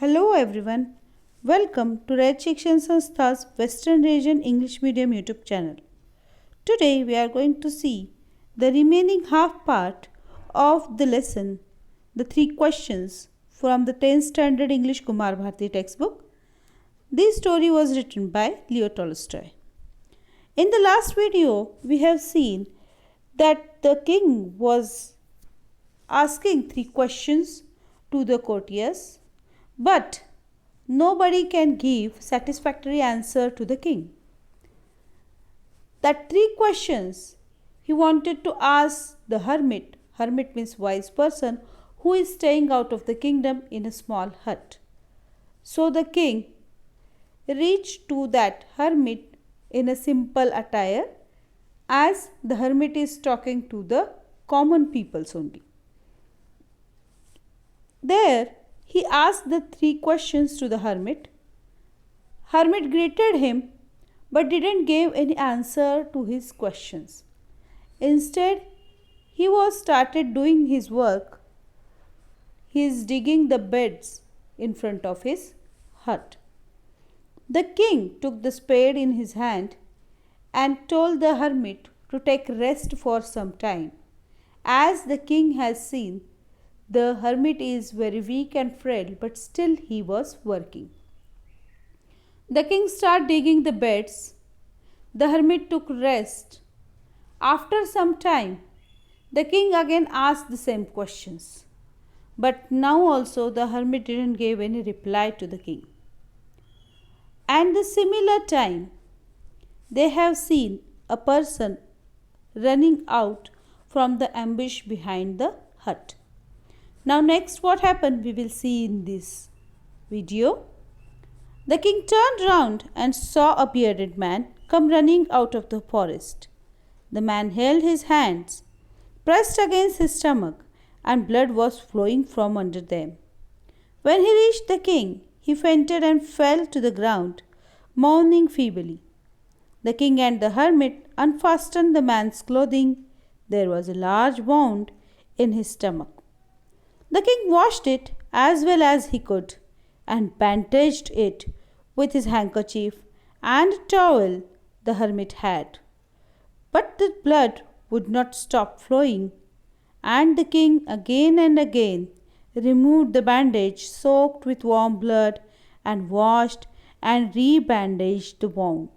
Hello everyone. Welcome to Red Shikshan Sanstha's Western Region English Medium YouTube channel. Today we are going to see the remaining half part of the lesson, the 3 questions from the 10th Standard English Kumar Bharati textbook. This story was written by Leo Tolstoy. In the last video, we have seen that the king was asking 3 questions to the courtiers, but nobody can give satisfactory answer to the king. That 3 questions he wanted to ask the hermit. Hermit means wise person who is staying out of the kingdom in a small hut. So the king reached to that hermit in a simple attire, as the hermit is talking to the common peoples only. There he asked the 3 questions to the hermit. Hermit greeted him but didn't give any answer to his questions. Instead, he was started doing his work. He is digging the beds in front of his hut. The king took the spade in his hand and told the hermit to take rest for some time. As the king has seen, the hermit is very weak and frail, but still he was working. The king started digging the beds. The hermit took rest. After some time, the king again asked the same questions. But now also the hermit didn't give any reply to the king. And the similar time, they have seen a person running out from the ambush behind the hut. Now next what happened we will see in this video. The king turned round and saw a bearded man come running out of the forest. The man held his hands pressed against his stomach, and blood was flowing from under them. When he reached the king, he fainted and fell to the ground, moaning feebly. The king and the hermit unfastened the man's clothing. There was a large wound in his stomach. The king washed it as well as he could and bandaged it with his handkerchief and towel the hermit had. But the blood would not stop flowing, and the king again and again removed the bandage soaked with warm blood and washed and rebandaged the wound.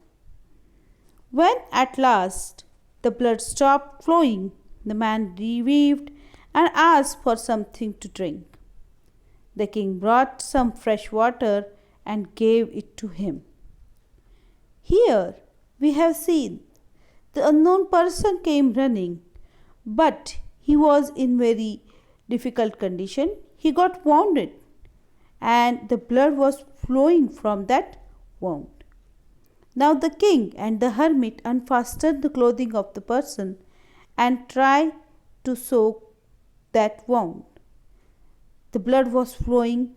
When at last the blood stopped flowing, the man revived and asked for something to drink. The king brought some fresh water and gave it to him. Here we have seen the unknown person came running, but he was in very difficult condition. He got wounded and the blood was flowing from that wound. Now the king and the hermit unfastened the clothing of the person and tried to soak that wound. The blood was flowing.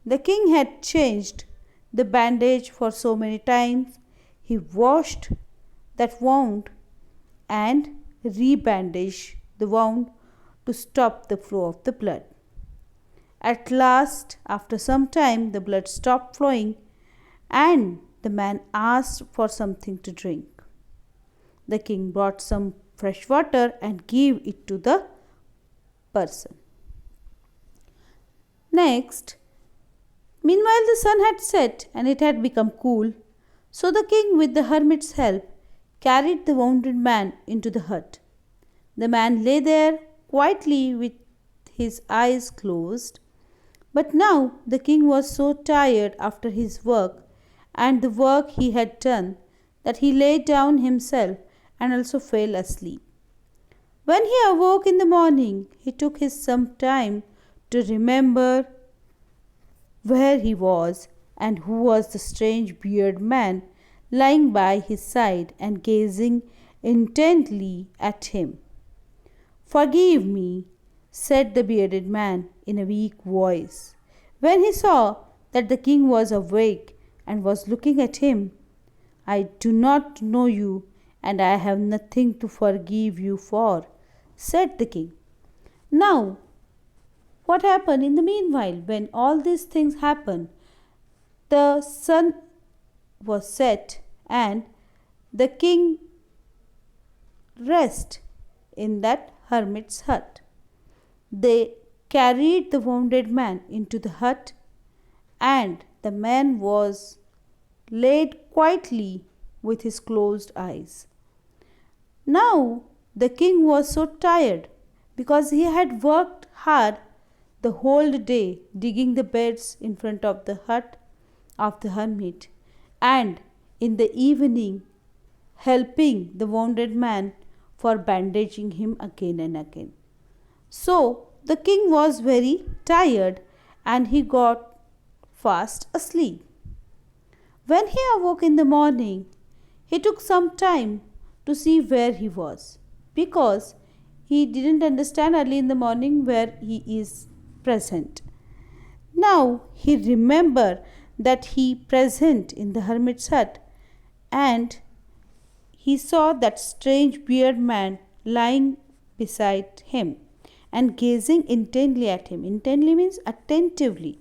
The king had changed the bandage for so many times. He washed that wound and rebandaged the wound to stop the flow of the blood. At last, after some time, the blood stopped flowing and the man asked for something to drink. The king brought some fresh water and gave it to the person. Next, meanwhile the sun had set and it had become cool, so the king with the hermit's help carried the wounded man into the hut. The man lay there quietly with his eyes closed, but now the king was so tired after his work and the work he had done that he lay down himself and also fell asleep. When he awoke in the morning, he took some time to remember where he was and who was the strange bearded man lying by his side and gazing intently at him. "Forgive me," said the bearded man in a weak voice, when he saw that the king was awake and was looking at him. "I do not know you, and I have nothing to forgive you for," said the king. "Now, what happened in the meanwhile? When all these things happened, the sun was set and the king rest in that hermit's hut. They carried the wounded man into the hut, and the man was laid quietly with his closed eyes. Now the king was so tired because he had worked hard the whole day digging the beds in front of the hut of the hermit, and in the evening helping the wounded man for bandaging him again and again. So the king was very tired and he got fast asleep. When he awoke in the morning, he took some time to see where he was, because he didn't understand early in the morning where he is present. Now he remembered that he present in the hermit's hut, and he saw that strange bearded man lying beside him and gazing intently at him. Intently means attentively.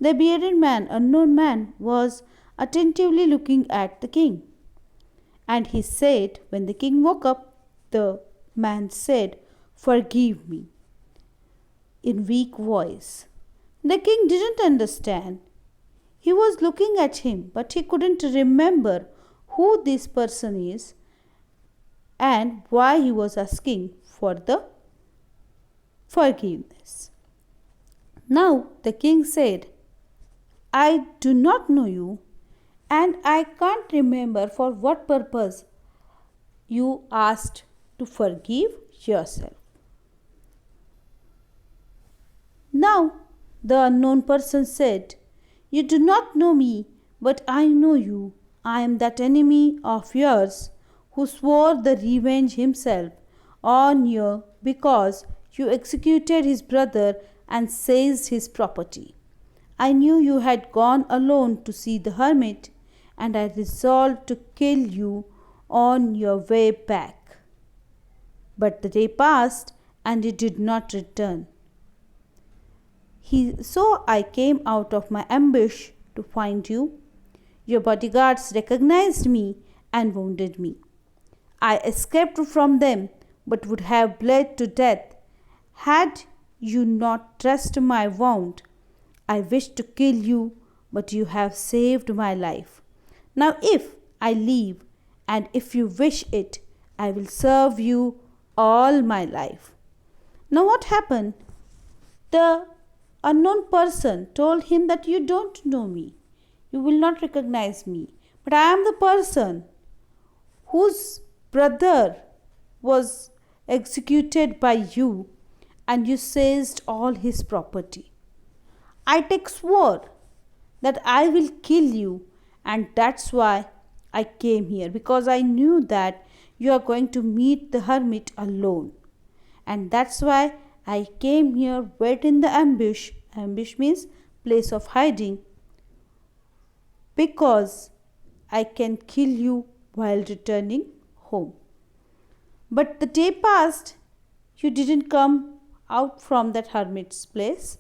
The bearded man, unknown man, was attentively looking at the king. And he said, when the king woke up, the man said, "Forgive me," in weak voice. The king didn't understand. He was looking at him, but he couldn't remember who this person is and why he was asking for the forgiveness. Now the king said, "I do not know you, and I can't remember for what purpose you asked to forgive yourself." Now the unknown person said, "You do not know me, but I know you. I am that enemy of yours who swore the revenge himself on you because you executed his brother and seized his property. I knew you had gone alone to see the hermit, and I resolved to kill you on your way back. But the day passed, and you did not return. So I came out of my ambush to find you. Your bodyguards recognized me and wounded me. I escaped from them, but would have bled to death had you not dressed my wound. I wished to kill you, but you have saved my life. Now if I leave, and if you wish it, I will serve you all my life." Now what happened? The unknown person told him that you don't know me, you will not recognize me, but I am the person whose brother was executed by you and you seized all his property. I take sword that I will kill you, and that's why I came here, because I knew that you are going to meet the hermit alone, and that's why I came here, wait in the ambush. Ambush means place of hiding, because I can kill you while returning home. But the day passed, you didn't come out from that hermit's place,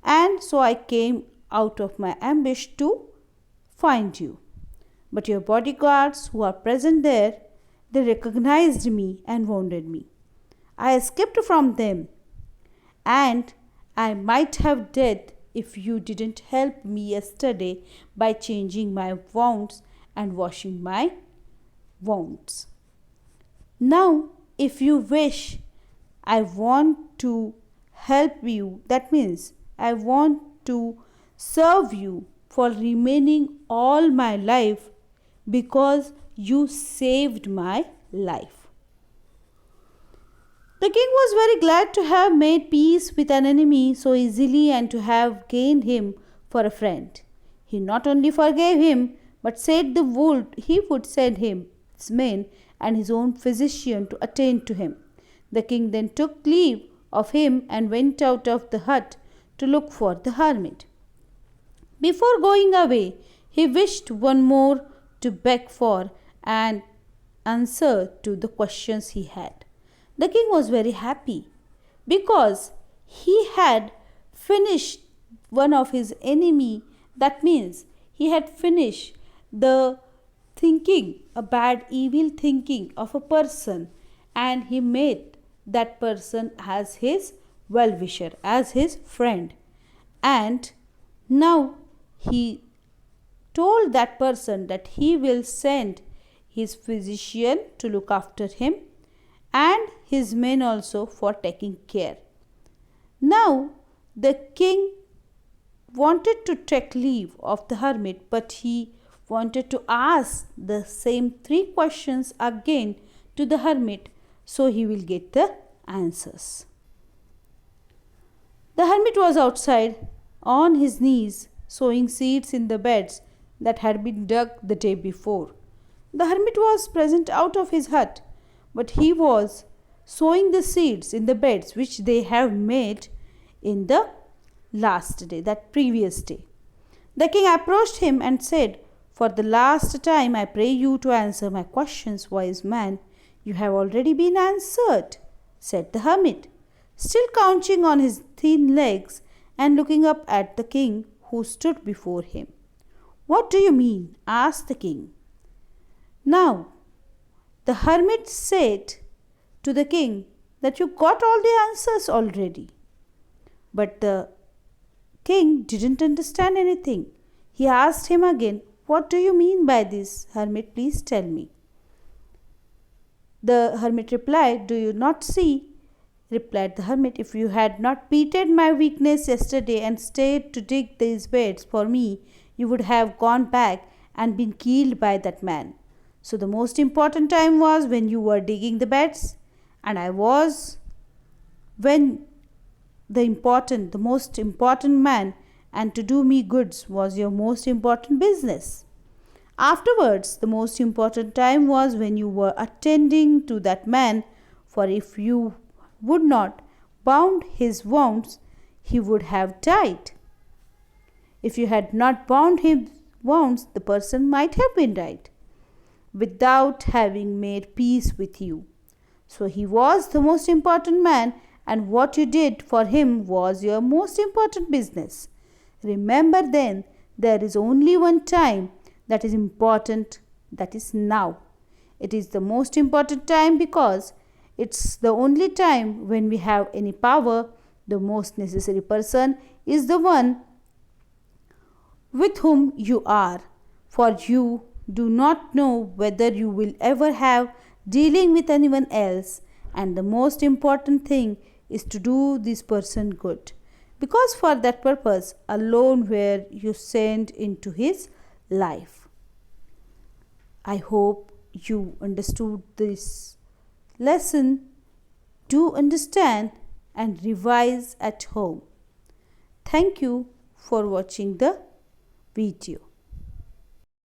and so I came out of my ambush to find you. But your bodyguards who are present there, they recognized me and wounded me. I escaped from them, and I might have died if you didn't help me yesterday by changing my wounds and washing my wounds. Now, if you wish, I want to help you. That means I want to serve you for remaining all my life, because you saved my life." The king was very glad to have made peace with an enemy so easily and to have gained him for a friend. He not only forgave him, but said he would send him his men and his own physician to attend to him. The king then took leave of him and went out of the hut to look for the hermit. Before going away, he wished one more to beg for an answer to the questions he had. The king was very happy because he had finished one of his enemy, that means he had finished the thinking, a bad evil thinking of a person, and he made that person as his well-wisher, as his friend. And now he told that person that he will send his physician to look after him and his men also for taking care. Now the king wanted to take leave of the hermit, but he wanted to ask the same 3 questions again to the hermit, so he will get the answers. The hermit was outside on his knees sowing seeds in the beds that had been dug the day before. The hermit was present out of his hut, but he was sowing the seeds in the beds which they have made in the last day, that previous day. The king approached him and said, "For the last time I pray you to answer my questions, wise man." "You have already been answered," said the hermit, still crouching on his thin legs and looking up at the king who stood before him. "What do you mean?" asked the king. Now the hermit said to the king that you got all the answers already. But the king didn't understand anything. He asked him again, "What do you mean by this, hermit? Please tell me." The hermit replied, "Do you not see?" Replied the hermit, "If you had not pitied my weakness yesterday and stayed to dig these beds for me, you would have gone back and been killed by that man. So the most important time was when you were digging the beds, and I was when the most important man, and to do me goods was your most important business. Afterwards, the most important time was when you were attending to that man, for if you would not bound his wounds, he would have died. If you had not bound his wounds, the person might have been died without having made peace with you. So he was the most important man, and what you did for him was your most important business. Remember then, there is only one time that is important, that is now. It is the most important time because it's the only time when we have any power. The most necessary person is the one with whom you are, for you do not know whether you will ever have dealing with anyone else, and the most important thing is to do this person good, because for that purpose alone were you sent into his life. I hope you understood this lesson. Do understand and revise at home. Thank you for watching the video.